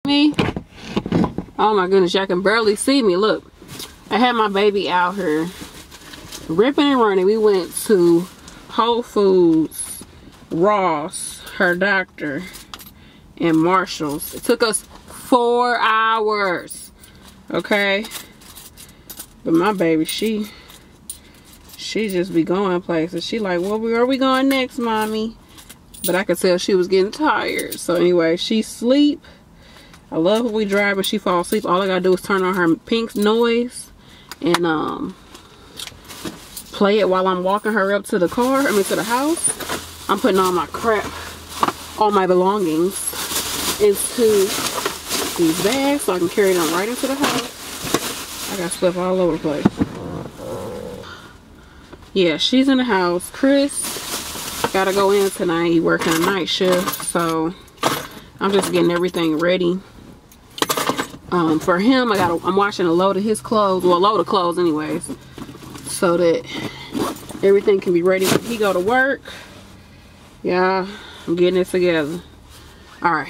Me? Oh my goodness, y'all can barely see me. Look, I had my baby out here ripping and running. We went to Whole Foods, Ross, her doctor, and Marshall's. It took us 4 hours. Okay? But my baby, she just be going places. She like, well, where are we going next, mommy? But I could tell she was getting tired. So anyway, she sleep. I love when we drive and she falls asleep. All I gotta do is turn on her pink noise and play it while I'm walking her up to the car. I mean to the house. I'm putting all my crap, all my belongings into these bags so I can carry them right into the house. I got stuff all over the place. Yeah, she's in the house. Chris gotta go in tonight. He working a night shift, so I'm just getting everything ready. For him, I'm washing a load of his clothes, well, a load of clothes anyways, so that everything can be ready when he go to work. Yeah, I'm getting it together. All right.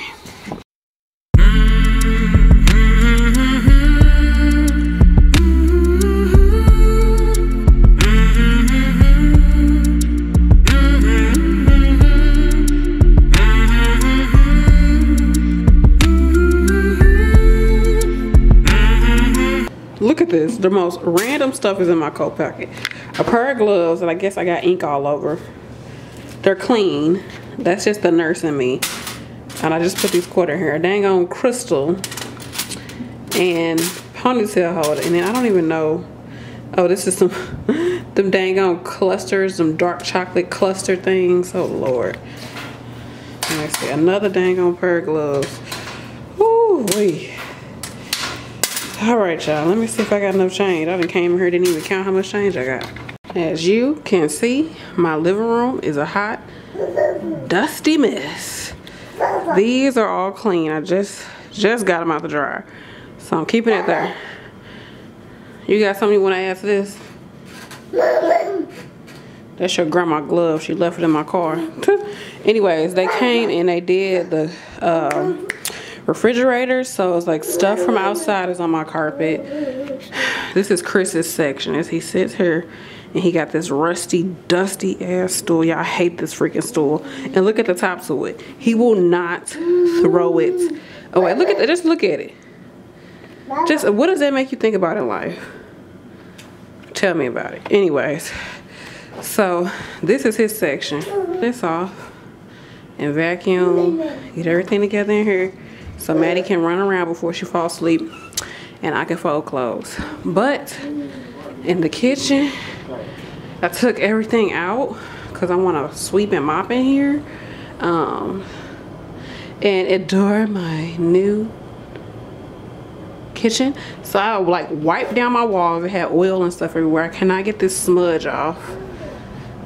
Look at this. The most random stuff is in my coat pocket. A pair of gloves, and I guess I got ink all over. They're clean. That's just the nurse in me. And I just put these quarter hair. A dang on crystal. And ponytail holder. And then I don't even know. Oh, this is some them dang on clusters. Some dark chocolate cluster things. Oh, Lord. Let me see. Another dang on pair of gloves. Ooh, wee. Alright, y'all, let me see if I got enough change. I done came here, didn't even count how much change I got. As you can see, my living room is a hot, dusty mess. These are all clean. I just got them out the dryer. So I'm keeping it there. You got something you want to add to this? That's your grandma glove. She left it in my car. Anyways, they came and they did the refrigerator, so it's like stuff from outside is on my carpet. This is Chris's section as he sits here and he got this rusty, dusty ass stool. Y'all, I hate this freaking stool. And look at the top to it. He will not throw it away. Look at it. Just look at it. Just what does that make you think about in life? Tell me about it. Anyways, so this is his section. This off and vacuum, get everything together in here so Maddie can run around before she falls asleep and I can fold clothes. But in the kitchen, I took everything out because I want to sweep and mop in here. And adore my new kitchen. So I like wiped down my walls. It had oil and stuff everywhere. I cannot get this smudge off.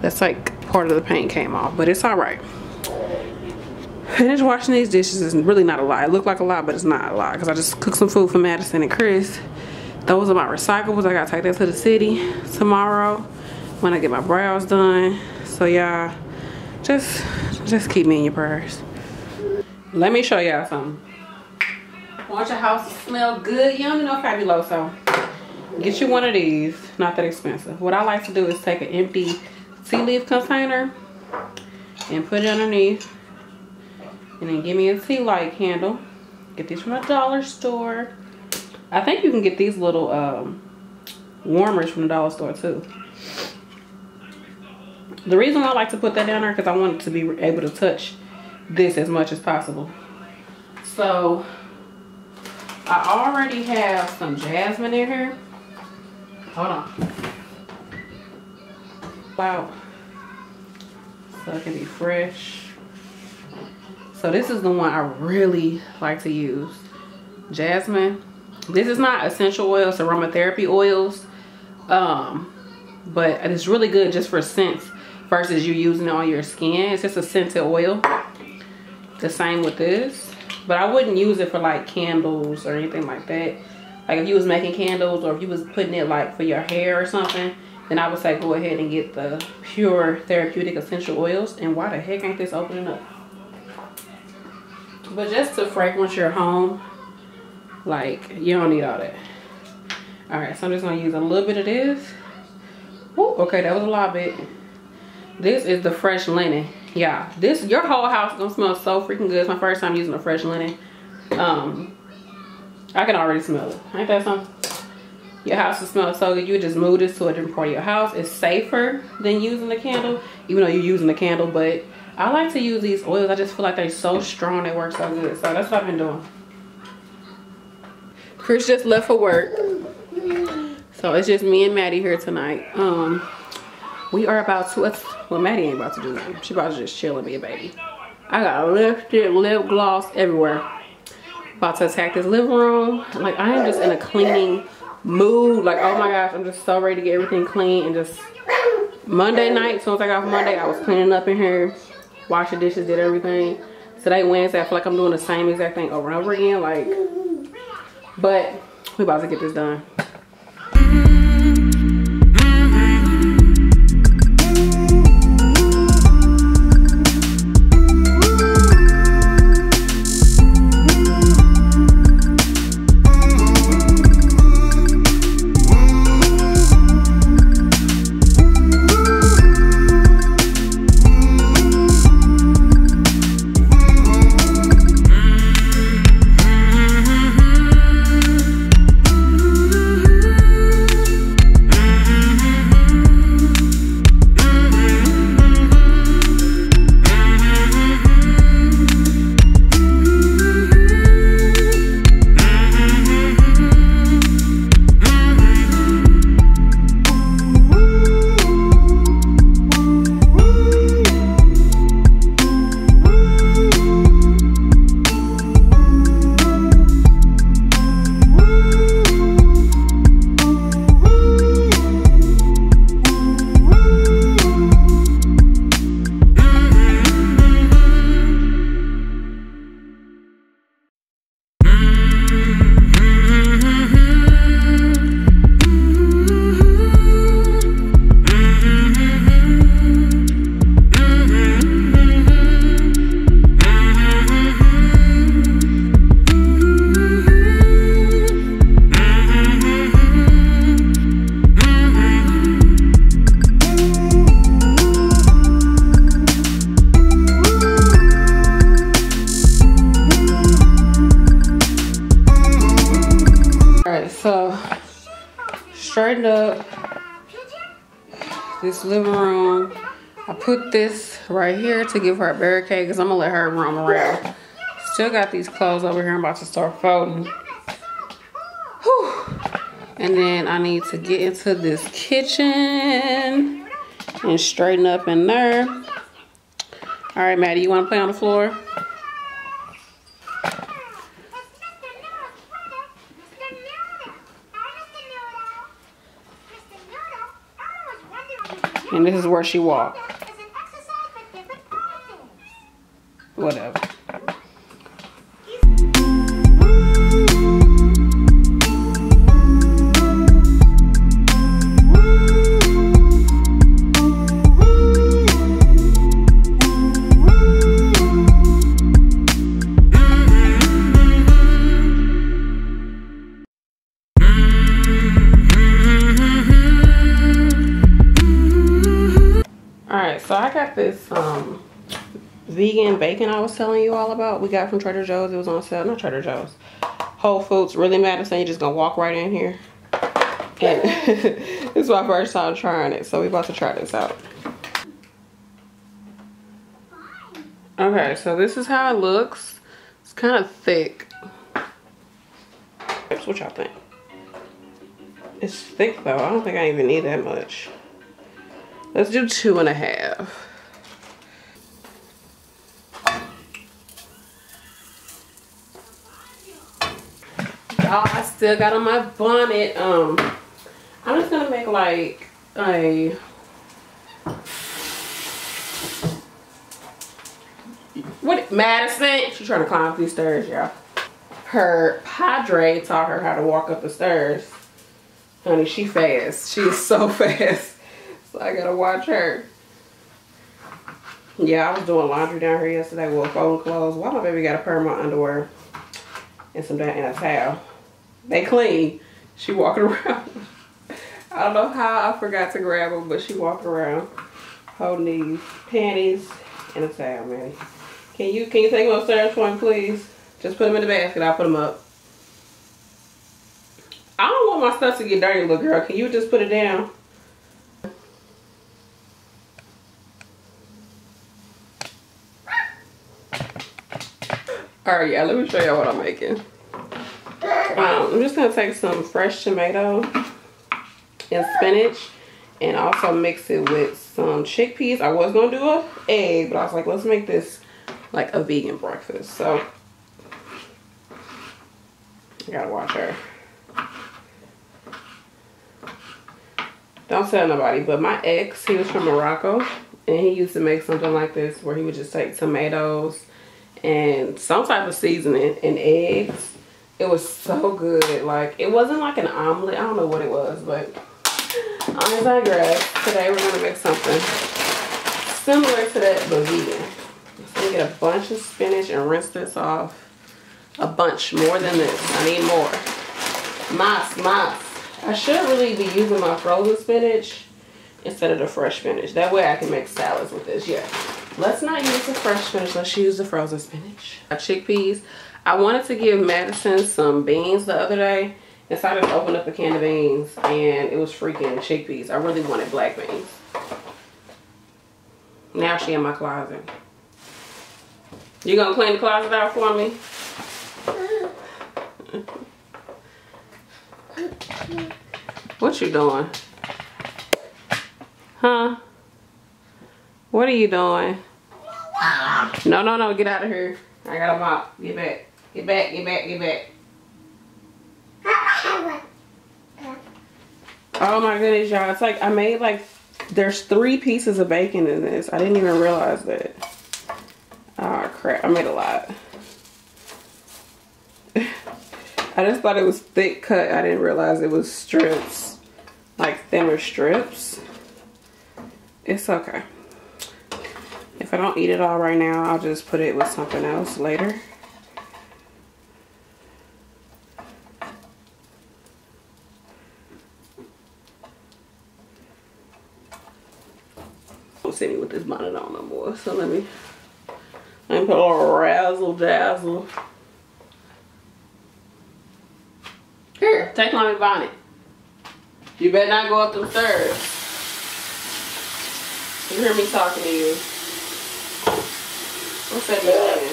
That's like part of the paint came off, but it's all right. Finished washing these dishes is really not a lot. It looked like a lot, but it's not a lot because I just cooked some food for Madison and Chris. Those are my recyclables. I gotta take that to the city tomorrow when I get my brows done. So y'all, just keep me in your prayers. Let me show y'all something. Want your house to smell good, yummy, no fabuloso. Get you one of these. Not that expensive. What I like to do is take an empty tea leaf container and put it underneath. And then give me a tea light candle. Get these from a dollar store. I think you can get these little warmers from the dollar store too. The reason why I like to put that down there because I want it to be able to touch this as much as possible. So I already have some jasmine in here. Hold on. Wow. So it can be fresh. So this is the one I really like to use. Jasmine. This is not essential oils, it's aromatherapy oils. But it's really good just for scents versus you using it on your skin. It's just a scented oil. The same with this. But I wouldn't use it for like candles or anything like that. Like if you was making candles or if you was putting it like for your hair or something, then I would say go ahead and get the pure therapeutic essential oils. And why the heck ain't this opening up? But just to fragrance your home, Like, you don't need all that. All right, so I'm just gonna use a little bit of this. Woo, okay, that was a lot bit. This is the fresh linen. Yeah, this, your whole house is gonna smell so freaking good. It's my first time using the fresh linen. I can already smell it. Ain't that something? Your house will smell so good. You just move this to a different part of your house. It's safer than using the candle, even though you're using the candle. But I like to use these oils. I just feel like they're so strong. They work so good. So that's what I've been doing. Chris just left for work. So it's just me and Maddie here tonight. We are about to, well, Maddie ain't about to do nothing. She about to just chill and be a baby. I got lipstick, lip gloss everywhere. About to attack this living room. Like, I am just in a cleaning mood. Like, oh my gosh, I'm just so ready to get everything clean. And just Monday night, as soon as I got off Monday, I was cleaning up in here, washing dishes, did everything. Today, Wednesday, I feel like I'm doing the same exact thing over and over again. Like, but we about to get this done. So, straightened up this living room. I put this right here to give her a barricade because I'm going to let her roam around. Still got these clothes over here I'm about to start folding. Whew. And then I need to get into this kitchen and straighten up in there. All right, Maddie, you want to play on the floor? And this is where she walked. Whatever. So I got this vegan bacon I was telling you all about. We got from Trader Joe's. It was on sale. Not Trader Joe's. Whole Foods. Really matter saying you're just gonna walk right in here. And this is my first time trying it, so we about to try this out. Okay, so this is how it looks. It's kind of thick. What y'all think? It's thick though. I don't think I even need that much. Let's do 2.5. Y'all, I still got on my bonnet. I'm just gonna make like a Madison? She's trying to climb up these stairs, y'all. Her padre taught her how to walk up the stairs. Honey, she fast. She is so fast. So I gotta watch her. Yeah, I was doing laundry down here yesterday with folding clothes. Why my baby got a pair of my underwear and some and a towel. They clean. She walking around. I don't know how I forgot to grab them, but she walking around holding these panties and a towel, man. Can you take them upstairs for me, please? Just put them in the basket. I'll put them up. I don't want my stuff to get dirty, little girl. Can you just put it down? Alright, yeah, let me show y'all what I'm making. I'm just going to take some fresh tomato and spinach and also mix it with some chickpeas. I was going to do an egg, but I was like, let's make this like a vegan breakfast. So, I got to watch her. Don't tell nobody, but my ex, he was from Morocco, and he used to make something like this where he would just take tomatoes and some type of seasoning and eggs. It was so good. Like, it wasn't like an omelet. I don't know what it was, but I digress. Today we're going to make something similar to that, but vegan. So I'm going to get a bunch of spinach and rinse this off. A bunch, more than this. I need more. Mas. I should really be using my frozen spinach instead of the fresh spinach. That way I can make salads with this. Yeah. Let's not use the fresh spinach. Let's use the frozen spinach. Chickpeas. I wanted to give Madison some beans the other day. And so I just opened up a can of beans and it was freaking chickpeas. I really wanted black beans. Now she in my closet. You gonna clean the closet out for me? What you doing? Huh? What are you doing? No, get out of here. I got a mop. Get back. Get back. Oh my goodness, y'all. It's like I made like, there's 3 pieces of bacon in this. I didn't even realize that. Oh crap, I made a lot. I just thought it was thick cut. I didn't realize it was strips. Like thinner strips. It's okay. If I don't eat it all right now, I'll just put it with something else later. I'm sitting with this bonnet on no more. So let me put a little razzle dazzle. Here, take my bonnet. You better not go up them stairs. You hear me talking to you. What's that doing?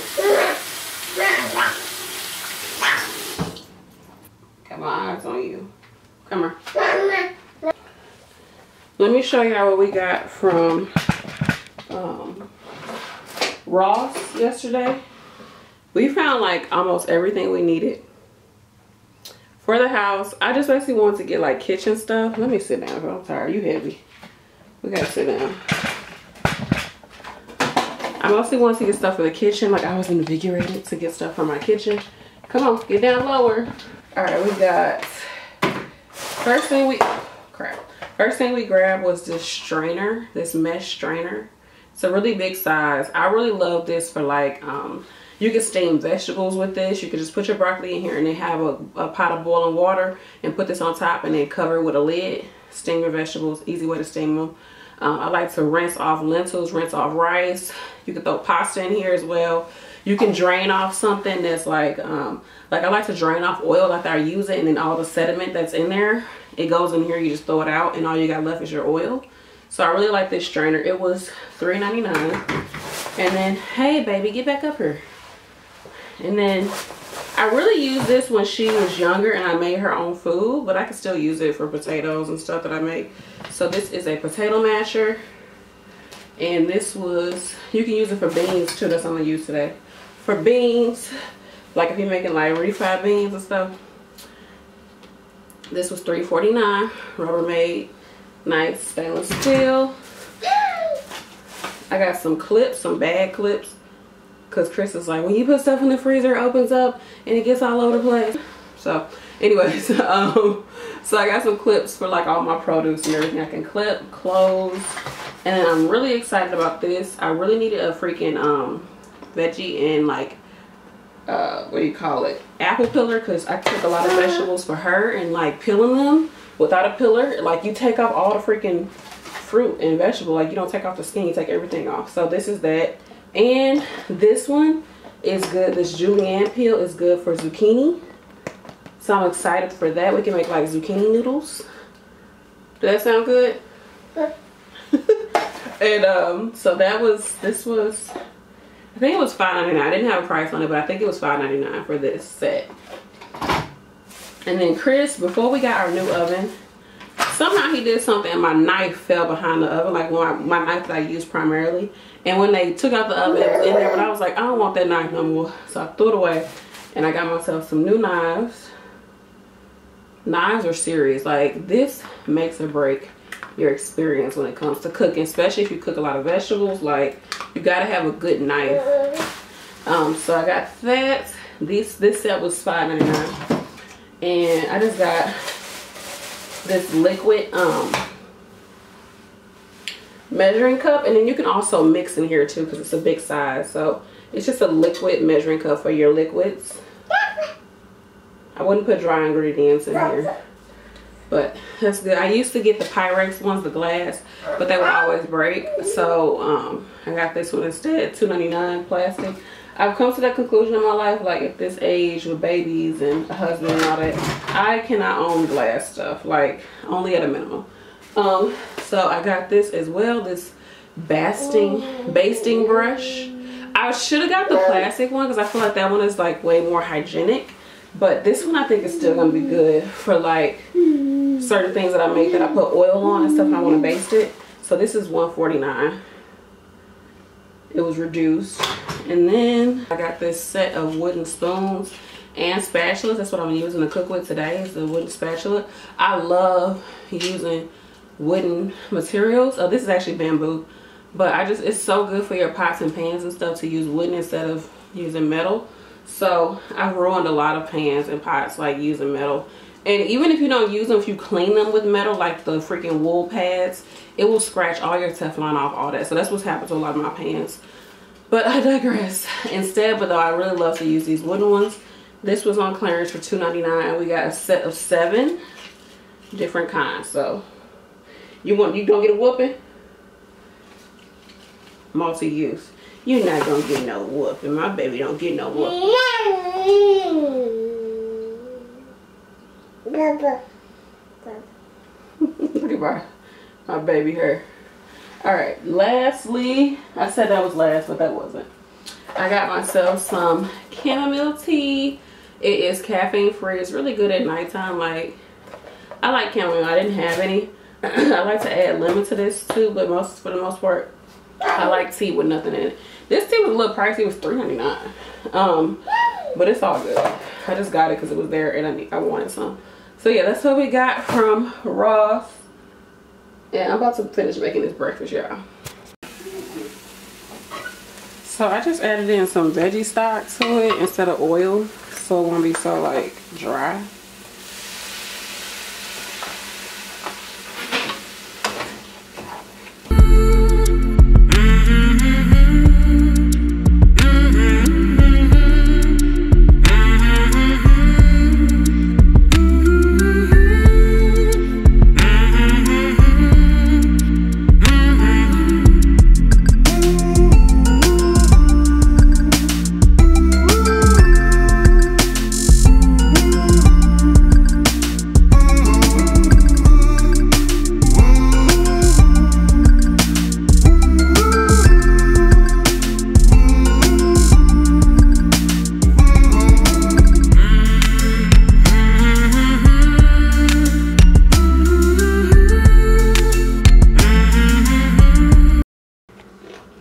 Got my eyes on you. Come here. Let me show y'all what we got from Ross yesterday. We found like almost everything we needed for the house. I just basically wanted to get like kitchen stuff. Let me sit down, bro. I'm tired. You heavy. We gotta sit down. I mostly wanted to get stuff for the kitchen. Like I was invigorated to get stuff for my kitchen. Come on, get down lower. All right, we got, first thing we grabbed was this strainer, this mesh strainer. It's a really big size. I really love this for like, you can steam vegetables with this. You can just put your broccoli in here and then have a pot of boiling water and put this on top and then cover it with a lid. Steam your vegetables, easy way to steam them. I like to rinse off lentils, rinse off rice. You can throw pasta in here as well. You can drain off something that's like I like to drain off oil after I use it, and then all the sediment that's in there, it goes in here. You just throw it out and all you got left is your oil. So I really like this strainer. It was $3.99. And then, hey baby, get back up here. And then I really used this when she was younger and I made her own food, but I can still use it for potatoes and stuff that I make. So this is a potato masher. And this was, you can use it for beans too. That's what I'm gonna use today. For beans, like if you're making like refried beans and stuff. This was $3.49, Rubbermaid, nice stainless steel. I got some clips, some bag clips. Cause Chris is like, when you put stuff in the freezer, it opens up and it gets all over the place. So anyways, so I got some clips for like all my produce and everything I can clip, close. And then I'm really excited about this. I really needed a freaking veggie and like what do you call it, apple peeler, because I cook a lot of vegetables for her, and like peeling them without a peeler, like you take off all the freaking fruit and vegetable, like you don't take off the skin, you take everything off. So this is that. And this one is good. This julienne peel is good for zucchini, so I'm excited for that. We can make like zucchini noodles. Does that sound good? And so this was I think it was $5.99. I didn't have a price on it, but I think it was $5.99 for this set. And then Chris, before we got our new oven, somehow he did something and my knife fell behind the oven, like my knife that I use primarily. And when they took out the oven, it was in there, but I was like, I don't want that knife no more. So I threw it away and I got myself some new knives. Knives are serious. Like, this makes or break your experience when it comes to cooking, especially if you cook a lot of vegetables. Like, you gotta have a good knife. So I got that. This set was $5.99, and I just got this liquid measuring cup, and then you can also mix in here too because it's a big size. So it's just a liquid measuring cup for your liquids. I wouldn't put dry ingredients in here, but that's good. I used to get the Pyrex ones, the glass, but they would always break. So I got this one instead, $2.99 plastic. I've come to that conclusion in my life, like at this age with babies and a husband and all that, I cannot own glass stuff, like only at a minimum. So I got this as well, this basting brush. I should have got the plastic one because I feel like that one is like way more hygienic. But this one I think is still going to be good for like certain things that I make that I put oil on and stuff and I want to baste it. So this is $1.49. It was reduced. And then I got this set of wooden spoons and spatulas. That's what I'm using to cook with today, is the wooden spatula. I love using wooden materials. Oh, this is actually bamboo. But it's so good for your pots and pans and stuff to use wooden instead of using metal. So I've ruined a lot of pans and pots like using metal. And even if you don't use them, if you clean them with metal, like the freaking wool pads, it will scratch all your Teflon off, all that. So that's what's happened to a lot of my pans. But I digress. Instead, but though I really love to use these wooden ones. This was on clearance for $2.99, and we got a set of 7 different kinds. So you gonna get a whooping? Multi-use. You're not gonna get no whooping. My baby don't get no whooping. Look at my baby hair. Alright, lastly, I said that was last, but that wasn't. I got myself some chamomile tea. It is caffeine free. It's really good at nighttime. Like, I like chamomile. I didn't have any. I like to add lemon to this too, but for the most part, I like tea with nothing in it. This tea was a little pricey. It was $3.99. But it's all good. I just got it because it was there and I wanted some. So yeah, that's what we got from Ross. And I'm about to finish making this breakfast, y'all. So I just added in some veggie stock to it instead of oil, so it won't be so like dry.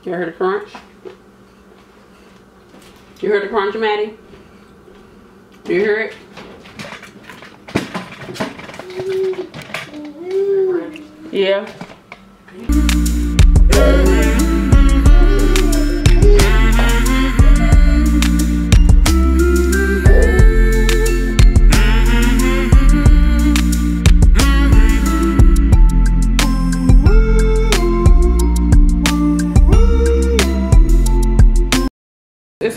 You heard the crunch? You heard the crunch, Maddie? Do you hear it? Yeah.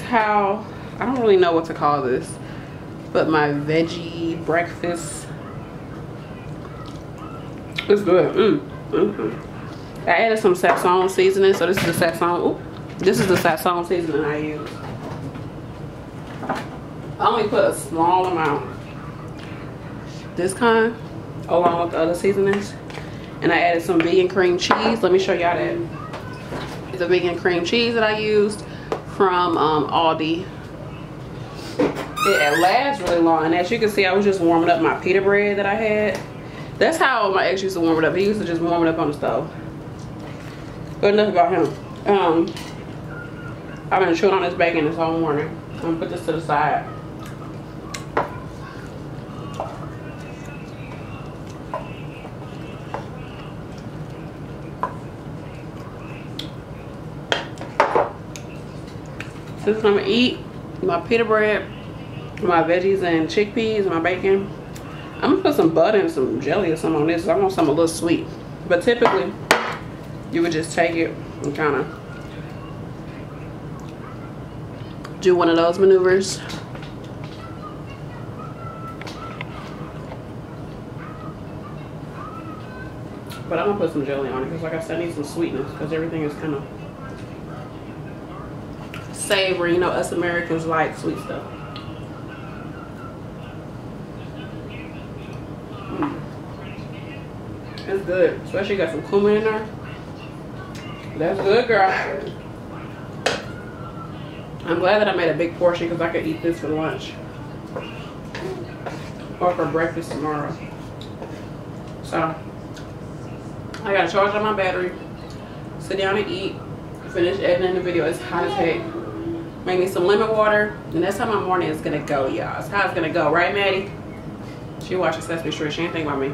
How, I don't really know know what to call this, but my veggie breakfast. It's good. I added some Sazon seasoning, so this is the Sazon. Ooh, this is the Sazon seasoning I use. I only put a small amount. This kind, along with the other seasonings. And I added some vegan cream cheese. Let me show y'all that. It's a vegan cream cheese that I used from Aldi. It lasts really long. And as you can see, I was just warming up my pita bread that I had. That's how my ex used to warm it up. He used to just warm it up on the stove. Good enough about him. I've been chewing on this bacon this whole morning. I'm gonna put this to the side. Since I'm gonna eat my pita bread, my veggies and chickpeas and my bacon, I'm gonna put some butter and some jelly or something on this. I want something a little sweet. But typically, you would just take it and kind of do one of those maneuvers. But I'm gonna put some jelly on it because, like I said, I need some sweetness because everything is kind of savory. You know, us Americans like sweet stuff. It's good, especially got some cumin in there. That's good, girl. I'm glad that I made a big portion because I could eat this for lunch or for breakfast tomorrow. So I gotta charge up my battery, sit down and eat, finish editing the video. It's hot as heck. Make me some lemon water, and that's how my morning is gonna go, y'all. It's how it's gonna go, right, Maddie? She watches Sesame Street. She ain't think about me.